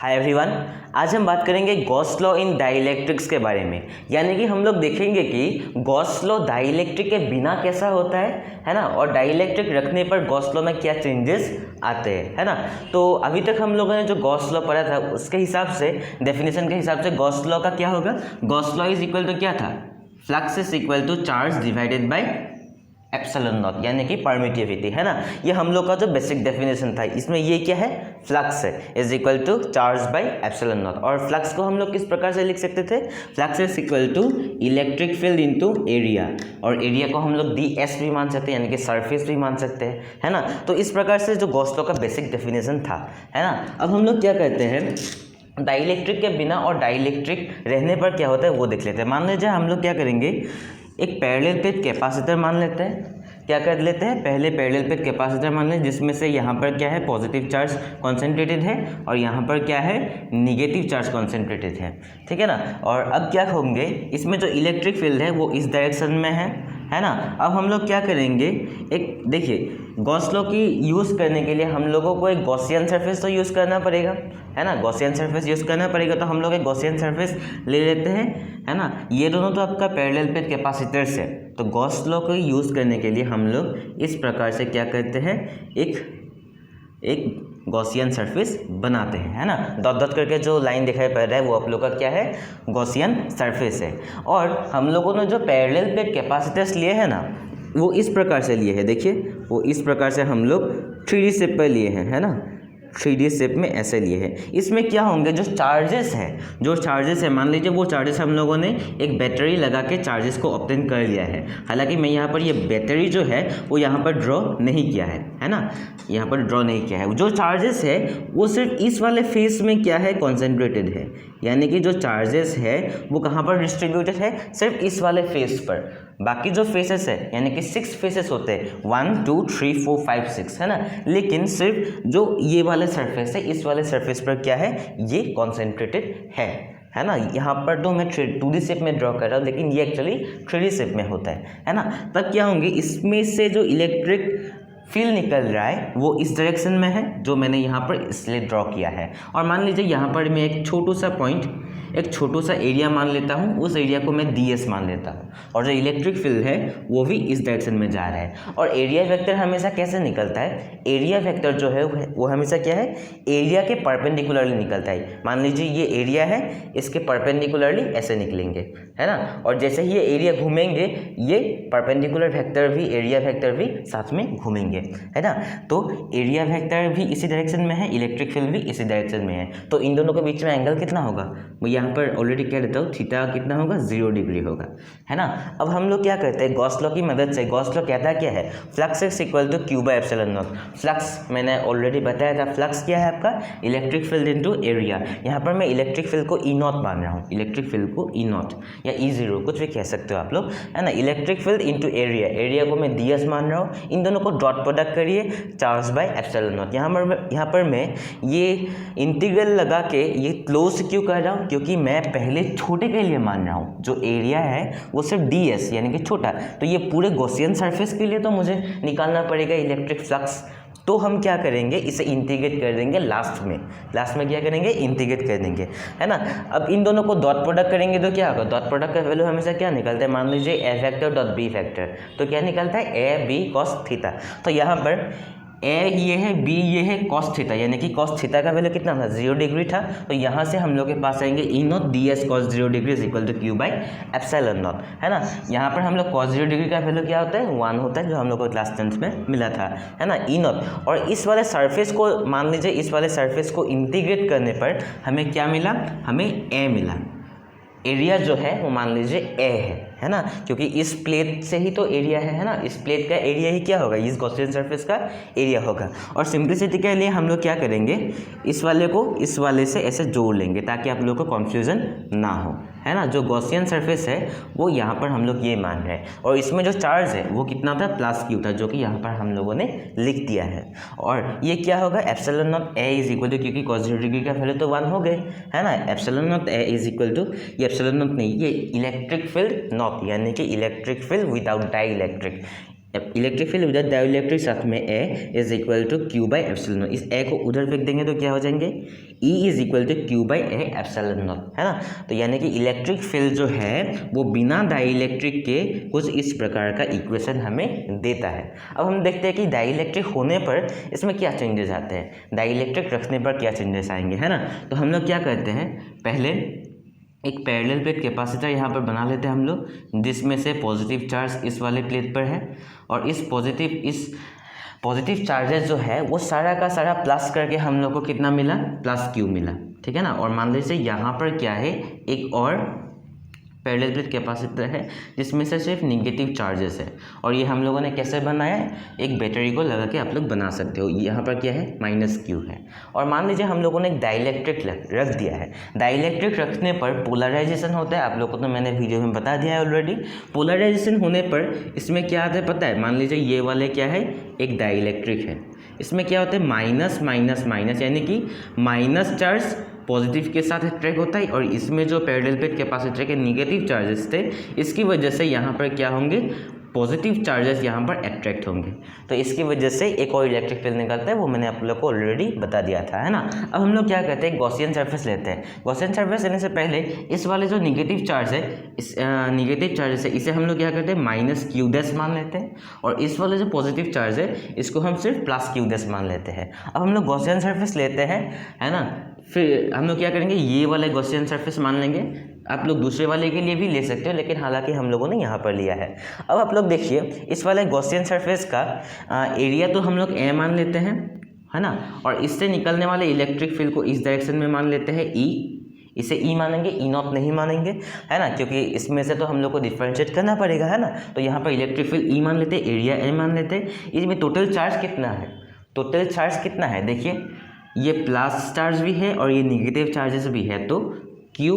Hi everyone, आज हम बात करेंगे गॉस लॉ इन डाइलेक्ट्रिक्स के बारे में। यानी कि हम लोग देखेंगे कि गॉस लॉ डाइलेक्ट्रिक के बिना कैसा होता है ना, और डाइलेक्ट्रिक रखने पर गॉस लॉ में क्या चेंजेस आते हैं, है ना। तो अभी तक हम लोगों ने जो गॉस लॉ पढ़ा था उसके हिसाब से, डेफिनेशन के हिसाब से गॉस लॉ का क्या होगा, Gauss law is equal to क्या था, flux is equal to charge divided by epsilon naught, यानी कि परमिटिविटी, है ना। ये हम लोग का जो बेसिक डेफिनेशन था, इसमें ये क्या है, फ्लक्स है is equal to charge by epsilon naught. और फ्लक्स को हम लोग किस प्रकार से लिख सकते थे, flux is equal to electric field into area, और एरिया को हम लोग ds भी मान सकते हैं, यानी कि सरफेस भी मान सकते हैं, है ना। तो इस प्रकार से जो गॉस लॉ का बेसिक डेफिनेशन था, है ना। अब हम लोग क्या करते हैं, डाइलेक्ट्रिक के बिना और डाइलेक्ट्रिक रहने पर क्या होता है वो देख लेते हैं। मान लीजिए हम लोग क्या करेंगे, एक पैरेलल प्लेट कैपेसिटर मान लेते हैं। क्या कर लेते हैं, पहले पैरेलल प्लेट कैपेसिटर मान लें, जिसमें से यहाँ पर क्या है, पॉजिटिव चार्ज कॉन्सेंट्रेटेड है और यहाँ पर क्या है, निगेटिव चार्ज कॉन्सेंट्रेटेड है, ठीक है ना। और अब क्या होंगे, इसमें जो इलेक्ट्रिक फील्ड है वो इस डायरेक्शन में है ना। अब हम लोग क्या करेंगे, एक देखिए, गॉस लॉ की यूज़ करने के लिए हम लोगों को एक गॉसियन सरफेस तो यूज़ करना पड़ेगा, है ना। गॉसियन सरफेस यूज़ करना पड़ेगा, तो हम लोग एक गॉसियन सरफेस ले लेते हैं, है ना। ये दोनों तो आपका पैरेलल प्लेट कैपेसिटर्स है। तो गॉस लॉ को यूज़ करने के लिए हम लोग इस प्रकार से क्या करते हैं, एक गॉसियन सरफेस बनाते हैं, है ना। डॉट डॉट करके जो लाइन दिखाई पड़ रहा है वो आप लोग का क्या है, गॉसियन सरफेस है। और हम लोगों ने जो पैरेलल प्लेट कैपेसिटर्स लिए हैं ना, वो इस प्रकार से लिए हैं, देखिए वो इस प्रकार से हम लोग 3D शेप पर लिए हैं, है ना, 3D शेप में ऐसे लिए हैं। इसमें क्या होंगे, जो चार्जेस है, मान लीजिए वो चार्जेस हम लोगों ने एक बैटरी लगा के चार्जेस को ऑब्टेन कर लिया है। हालांकि मैं यहाँ पर ये बैटरी जो है वो यहाँ पर ड्रॉ नहीं किया है ना, यहाँ पर ड्रॉ नहीं किया है। जो चार्जेस है वो सिर्फ इस वाले फेस में क्या है, कॉन्सेंट्रेटेड है, यानी कि जो चार्जेस है वो कहाँ पर डिस्ट्रीब्यूटेड है, सिर्फ इस वाले फेस पर। बाकी जो फेसेस है, यानी कि 6 फेसेस होते हैं, 1 2 3 4 5 6, है ना। लेकिन सिर्फ जो ये वाले सरफेस है, इस वाले सरफेस पर क्या है, ये कॉन्सेंट्रेटेड है ना। यहाँ पर तो मैं 2D शेप में ड्रॉ कर रहा हूँ, लेकिन ये एक्चुअली 3D शेप में होता है ना। तब क्या होंगे, इसमें से जो इलेक्ट्रिक फील्ड निकल रहा है वो इस डायरेक्शन में है, जो मैंने यहाँ पर इसलिए ड्रॉ किया है। और मान लीजिए यहाँ पर मैं एक छोटू सा एरिया मान लेता हूँ, उस एरिया को मैं ds मान लेता हूँ, और जो इलेक्ट्रिक फील्ड है वो भी इस डायरेक्शन में जा रहा है। और एरिया वेक्टर हमेशा कैसे निकलता है, एरिया वेक्टर जो है वो हमेशा क्या है, एरिया के परपेंडिकुलरली निकलता है। मान लीजिए ये एरिया है, इसके परपेंडिकुलरली ऐसे निकलेंगे, है ना। और जैसे ही ये एरिया घूमेंगे, ये परपेंडिकुलर वेक्टर भी, एरिया वेक्टर भी साथ में घूमेंगे, है ना। तो एरिया वेक्टर भी इसी डायरेक्शन में है, इलेक्ट्रिक फील्ड भी इसी डायरेक्शन में है। तो इन दोनों के बीच में एंगल कितना होगा, मैं यहाँ पर ऑलरेडी कह देता हूँ, थीटा कितना होगा, 0 डिग्री होगा, है ना। अब हम लोग क्या करते हैं, गॉस लॉ की मदद से, गॉस लॉ कहता क्या है, flux is equal to q by epsilon naught. Flux मैंने ऑलरेडी बताया था, फ्लक्स क्या है आपका, इलेक्ट्रिक फील्ड इनटू एरिया। यहाँ पर मैं इलेक्ट्रिक फील्ड को E0 मान रहा हूँ, इलेक्ट्रिक फील्ड को E0 या E0 कुछ भी कह सकते हो आप लोग, है ना। Electric field into area, area को मैं ds मान रहा हूँ। इन दोनों को डॉट प्रोडक्ट करिए, चार्ज बाय एप्सिलॉन नॉट। यहाँ पर मैं ये इंटीग्रल लगा के ये क्लोज क्यों कर रहा हूँ, क्योंकि मैं पहले छोटे के लिए मान रहा हूँ, जो एरिया है वो सिर्फ ds यानी कि छोटा। तो ये पूरे गॉसियन सरफेस के लिए तो मुझे निकालना पड़ेगा इलेक्ट्रिक फ्लक्स। तो हम क्या करेंगे, इसे इंटीग्रेट कर देंगे लास्ट में क्या करेंगे, इंटीग्रेट कर देंगे, है ना। अब इन दोनों को डॉट प्रोडक्ट करेंगे तो क्या होगा, डॉट प्रोडक्ट का वैल्यू हमेशा क्या निकलता है, मान लीजिए a vector dot b vector, तो क्या निकलता है, a b cos थीटा। तो यहाँ पर a ये है, b ये है, cos थीटा, यानी कि cos थीटा का वैल्यू कितना था, 0 डिग्री था। तो यहाँ से हम लोग के पास आएंगे E0 ds cos 0 degree is equal to q by epsilon naught, है ना। यहाँ पर हम लोग cos 0 डिग्री का वैल्यू क्या होता है, 1 होता है, जो हम लोग को क्लास 10th में मिला था, है ना, E0। और इस वाले सरफेस को, मान लीजिए इस वाले सरफेस को इंटीग्रेट करने पर हमें क्या मिला, हमें a मिला। एरिया जो है वो मान लीजिए a है ना, क्योंकि इस प्लेट से ही तो एरिया है ना, इस प्लेट का एरिया ही क्या होगा, इस गॉसियन सरफेस का एरिया होगा। और सिंप्लिसिटी के लिए हम लोग क्या करेंगे, इस वाले को इस वाले से ऐसे जोड़ लेंगे ताकि आप लोगों को कन्फ्यूज़न ना हो, है ना। जो गॉसियन सरफेस है वो यहाँ पर हम लोग ये मान रहे हैं, और इसमें जो चार्ज है वो कितना था, +q था, जो कि यहाँ पर हम लोगों ने लिख दिया है। और ये क्या होगा, epsilon naught a is equal to, क्योंकि cos 0 डिग्री का वैल्यू तो 1 हो गए, है ना। Epsilon naught a is equal to, ये एप्सिलॉन नॉट नहीं, ये इलेक्ट्रिक फील्ड नॉट, यानी कि electric field without dielectric, electric field with dielectric साथ में a is equal to q by epsilon naught. इस ए को उधर फेंक देंगे तो क्या हो जाएंगे, E is equal to q by A epsilon naught, है ना। तो यानी कि इलेक्ट्रिक फील्ड जो है वो बिना डाइलेक्ट्रिक के कुछ इस प्रकार का इक्वेशन हमें देता है। अब हम देखते हैं कि डाइलेक्ट्रिक होने पर इसमें क्या चेंजेस आते हैं, डाइलेक्ट्रिक रखने पर क्या चेंजेस आएंगे, है ना। तो हम लोग क्या करते हैं, पहले एक पैरेलल प्लेट कैपेसिटर यहाँ पर बना लेते हैं हम लोग, जिसमें से पॉजिटिव चार्ज इस वाले प्लेट पर है और इस पॉजिटिव चार्जेस जो है वो सारा का सारा प्लस करके हम लोग को कितना मिला, प्लस क्यू मिला, ठीक है ना। और मान लीजिए यहाँ पर क्या है, एक और पैरेलल प्लेट कैपेसिटर है जिसमें से सिर्फ निगेटिव चार्जेस है और ये हम लोगों ने कैसे बनाया है, एक बैटरी को लगा के आप लोग बना सकते हो। यहाँ पर क्या है, माइनस क्यू है। और मान लीजिए हम लोगों ने एक डाइलेक्ट्रिक रख दिया है। डाइलेक्ट्रिक रखने पर पोलराइजेशन होता है, आप लोगों को तो मैंने वीडियो में बता दिया है ऑलरेडी। पोलराइजेशन होने पर इसमें क्या आता है पता है, मान लीजिए ये वाले क्या है, एक डाइलेक्ट्रिक है, इसमें क्या होता है माइनस माइनस माइनस, यानी कि माइनस चार्ज पॉजिटिव के साथ अट्रैक्ट होता है और इसमें जो पैरेलल प्लेट कैपेसिटर के निगेटिव चार्जेस थे इसकी वजह से यहाँ पर क्या होंगे, पॉजिटिव चार्जेस यहाँ पर अट्रैक्ट होंगे। तो इसकी वजह से एक और इलेक्ट्रिक फील्ड निकलता है, वो मैंने आप लोग को ऑलरेडी बता दिया था, है ना। अब हम लोग क्या करते हैं, गॉसियन सरफेस लेते हैं। गॉसियन सरफेस लेने से पहले इस वाले जो निगेटिव चार्ज है, इस निगेटिव चार्ज है, इसे हम लोग क्या करते हैं, माइनस क्यू डैश मान लेते हैं और इस वाले जो पॉजिटिव चार्ज है इसको हम सिर्फ प्लस क्यू डैश मान लेते हैं। अब हम लोग गॉसियन सरफेस लेते हैं, है ना। फिर हम लोग क्या करेंगे, ये वाले गॉसियन सरफेस मान लेंगे। आप लोग दूसरे वाले के लिए भी ले सकते हो, लेकिन हालांकि हम लोगों ने यहाँ पर लिया है। अब आप लोग देखिए, इस वाले गॉसियन सरफेस का एरिया तो हम लोग ए मान लेते हैं, है ना। और इससे निकलने वाले इलेक्ट्रिक फील्ड को इस डायरेक्शन में मान लेते हैं ई, इसे ई मानेंगे, ई नॉट नहीं मानेंगे, है ना, क्योंकि इसमें से तो हम लोग को डिफरेंशिएट करना पड़ेगा, है ना। तो यहाँ पर इलेक्ट्रिक फील्ड ई मान लेते हैं, एरिया ए मान लेते हैं। इसमें टोटल चार्ज कितना है, टोटल चार्ज कितना है, देखिए ये प्लस चार्ज भी है और ये निगेटिव चार्जेस भी है, तो Q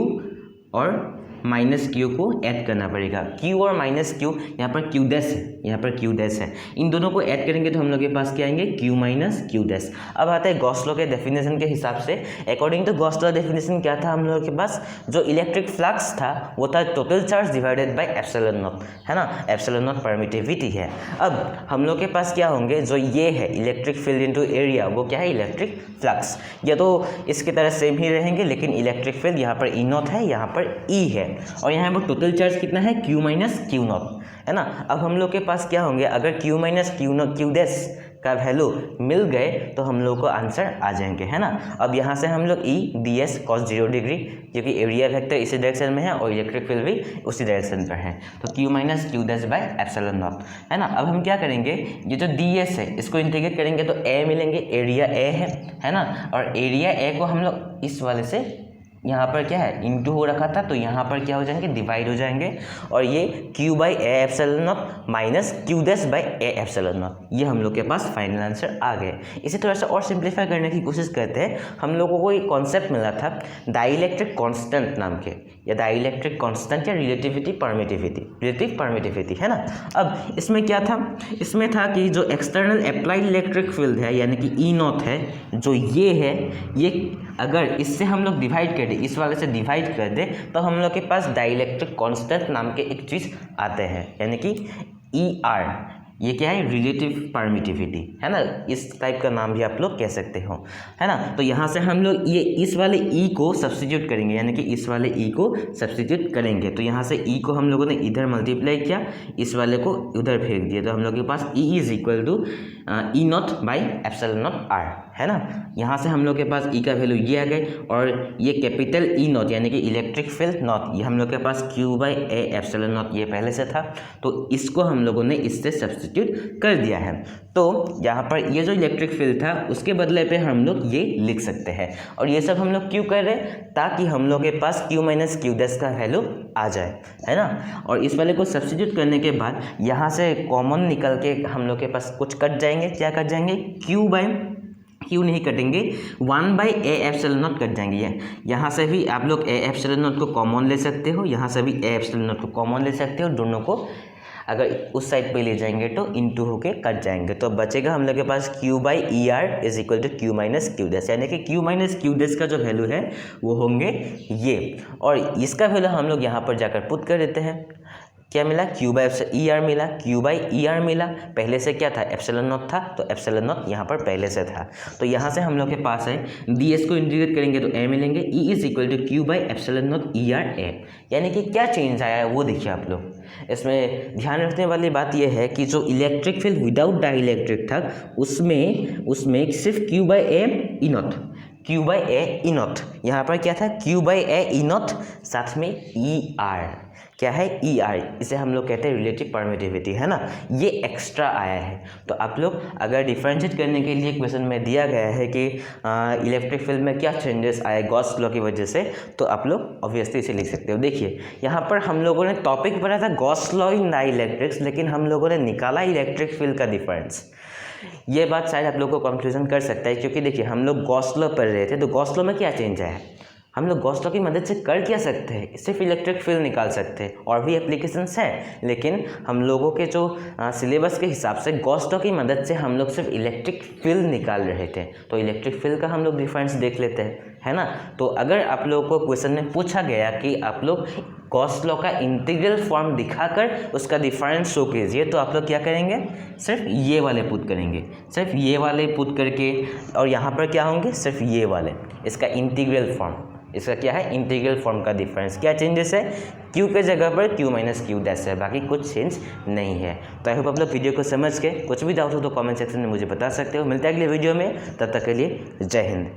और माइनस क्यू को ऐड करना पड़ेगा। Q और माइनस क्यू, यहाँ पर क्यू डैश है, यहाँ पर क्यू डैश है, इन दोनों को ऐड करेंगे तो हम लोग के पास क्या आएंगे, Q माइनस क्यू डैश। अब आता है गॉस लॉ के डेफिनेशन के हिसाब से। According to Gauss law definition क्या था हम लोग के पास, जो इलेक्ट्रिक फ्लक्स था वो था total charge divided by epsilon naught, है ना। एप्सिलॉन नॉट परमिटिविटी है। अब हम लोग के पास क्या होंगे, जो ये है इलेक्ट्रिक फील्ड इनटू एरिया, वो क्या है, इलेक्ट्रिक फ्लक्स। ये तो इसकी तरह सेम ही रहेंगे, लेकिन इलेक्ट्रिक फील्ड यहाँ पर ई नॉट है, यहाँ पर ई है और यहाँ पर टोटल चार्ज कितना है, Q माइनस क्यू नॉट, है ना। अब हम लोग के पास क्या होंगे, अगर Q माइनस क्यू डैश का वैल्यू मिल गए तो हम लोग को आंसर आ जाएंगे, है ना। अब यहाँ से हम लोग E D S cos 0 degree, क्योंकि एरिया वेक्टर इसी डायरेक्शन में है और इलेक्ट्रिक फील्ड भी उसी डायरेक्शन पर है, तो Q minus q dash by epsilon naught, है ना। अब हम क्या करेंगे, ये जो डी एस है इसको इंटीग्रेट करेंगे तो ए मिलेंगे, एरिया ए है ना। और एरिया ए को हम लोग इस वाले से यहाँ पर क्या है, इनटू हो रखा था, तो यहाँ पर क्या हो जाएंगे, डिवाइड हो जाएंगे और ये Q by A epsilon not minus q dash by A epsilon not, ये हम लोग के पास फाइनल आंसर आ गए। इसे थोड़ा सा और सिंप्लीफाई करने की कोशिश करते हैं। हम लोगों को एक कॉन्सेप्ट मिला था डाइलेक्ट्रिक कांस्टेंट नाम के, या डाइलेक्ट्रिक कांस्टेंट या रिलेटिव परमिटिविटी, है ना। अब इसमें क्या था, इसमें था कि जो एक्सटर्नल अप्लाइड इलेक्ट्रिक फील्ड है यानी कि ई नॉट है, जो ये है, ये अगर इससे हम लोग डिवाइड कर दें, इस वाले से डिवाइड कर दें, तो हम लोग के पास डाइलेक्ट्रिक कांस्टेंट नाम के एक चीज़ आते हैं, यानी कि ई आर। ये क्या है, रिलेटिव परमिटिविटी, है ना। इस टाइप का नाम भी आप लोग कह सकते हो, है ना। तो यहाँ से हम लोग ये इस वाले ई को सब्स्टिट्यूट करेंगे, यानी कि इस वाले ई को सब्स्टिट्यूट करेंगे, तो यहाँ से ई को हम लोगों ने इधर मल्टीप्लाई किया, इस वाले को उधर फेंक दिया, तो हम लोग के पास E is equal to E naught by epsilon naught r, है ना। यहाँ से हम लोग के पास ई का वैल्यू ये आ गई और ये कैपिटल ई नॉट यानी कि इलेक्ट्रिक फील्ड नॉट, ये हम लोग के पास Q by A epsilon not ये पहले से था, तो इसको हम लोगों ने इससे सब्स्टिट्यूट कर दिया है। तो यहाँ पर ये जो इलेक्ट्रिक फील्ड था उसके बदले पे हम लोग ये लिख सकते हैं, और ये सब हम लोग क्यों कर रहे हैं, ताकि हम लोग के पास Q माइनस क्यू डैश का वैल्यू आ जाए, है ना। और इस वाले को सब्स्टिट्यूट करने के बाद यहाँ से कॉमन निकल के हम लोग के पास कुछ कट जाएंगे, क्या कट जाएंगे, क्यू नहीं कटेंगे, 1 by A epsilon not cut जाएंगे। यहाँ से भी आप लोग ए एप्सिलॉन नॉट को कॉमन ले सकते हो, यहाँ से भी ए एप्सिलॉन नॉट को कॉमन ले सकते हो, दोनों को अगर उस साइड पे ले जाएंगे तो इनटू होके कट जाएंगे, तो बचेगा हम लोग के पास Q by E R is equal to Q minus q dash, यानी कि Q माइनस क्यू डैश का जो वैल्यू है वो होंगे ये, और इसका वैल्यू हम लोग यहाँ पर जाकर पुट कर देते हैं। क्या मिला, क्यू बाई ई आर मिला, क्यू बाई ई आर मिला। पहले से क्या था, एप्सिलॉन नॉट था, तो एप्सिलॉन नॉट यहाँ पर पहले से था। तो यहाँ से हम लोग के पास है डी एस को इंटीग्रेट करेंगे तो ए मिलेंगे, E is equal to q by epsilon naught E r a. यानी कि क्या चेंज आया है वो देखिए आप लोग। इसमें ध्यान रखने वाली बात यह है कि जो इलेक्ट्रिक फील्ड विदाउट डाइलेक्ट्रिक था उसमें सिर्फ Q by A E not, Q by A E not, यहाँ पर क्या था, Q by A E not, साथ में ई आर, क्या है, ई आर, इसे हम लोग कहते हैं रिलेटिव परमिटिविटी, है ना, ये एक्स्ट्रा आया है। तो आप लोग अगर डिफरेंशिएट करने के लिए क्वेश्चन में दिया गया है कि इलेक्ट्रिक फील्ड में क्या चेंजेस आए गॉस लॉ की वजह से, तो आप लोग ऑब्वियसली इसे लिख सकते हो। देखिए यहाँ पर हम लोगों ने टॉपिक पढ़ा था गॉस लॉ इन डाइलेक्ट्रिक्स, लेकिन हम लोगों ने निकाला इलेक्ट्रिक फील्ड का डिफरेंस। ये बात शायद आप लोग को कंफ्यूजन कर सकता है, क्योंकि देखिए हम लोग गॉस लॉ पढ़ रहे थे, तो गॉस लॉ में क्या चेंज आया, हम लोग गॉस लॉ की मदद से कर क्या सकते हैं, सिर्फ इलेक्ट्रिक फील्ड निकाल सकते हैं, और भी एप्लीकेशंस हैं, लेकिन हम लोगों के जो सिलेबस के हिसाब से गॉस लॉ की मदद से हम लोग सिर्फ इलेक्ट्रिक फील्ड निकाल रहे थे। तो इलेक्ट्रिक फील्ड का हम लोग डिफरेंस देख लेते हैं, है ना। तो अगर आप लोगों को क्वेश्चन में पूछा गया कि आप लोग गॉस लॉ का इंटीग्रल फॉर्म दिखाकर उसका डिफरेंस शो कीजिए, तो आप लोग क्या करेंगे, सिर्फ ये वाले पुट करेंगे, सिर्फ ये वाले पुट करके, और यहाँ पर क्या होंगे, सिर्फ ये वाले, इसका इंटीग्रल फॉर्म, इसका क्या है, इंटीग्रल फॉर्म का डिफरेंस। क्या चेंजेस है, क्यू के जगह पर क्यू माइनस क्यू डैश है, बाकी कुछ चेंज नहीं है। तो आई होप आप लोग वीडियो को समझ के, कुछ भी डाउट हो तो कमेंट सेक्शन में मुझे बता सकते हो। मिलते हैं अगले वीडियो में, तब तक के लिए जय हिंद।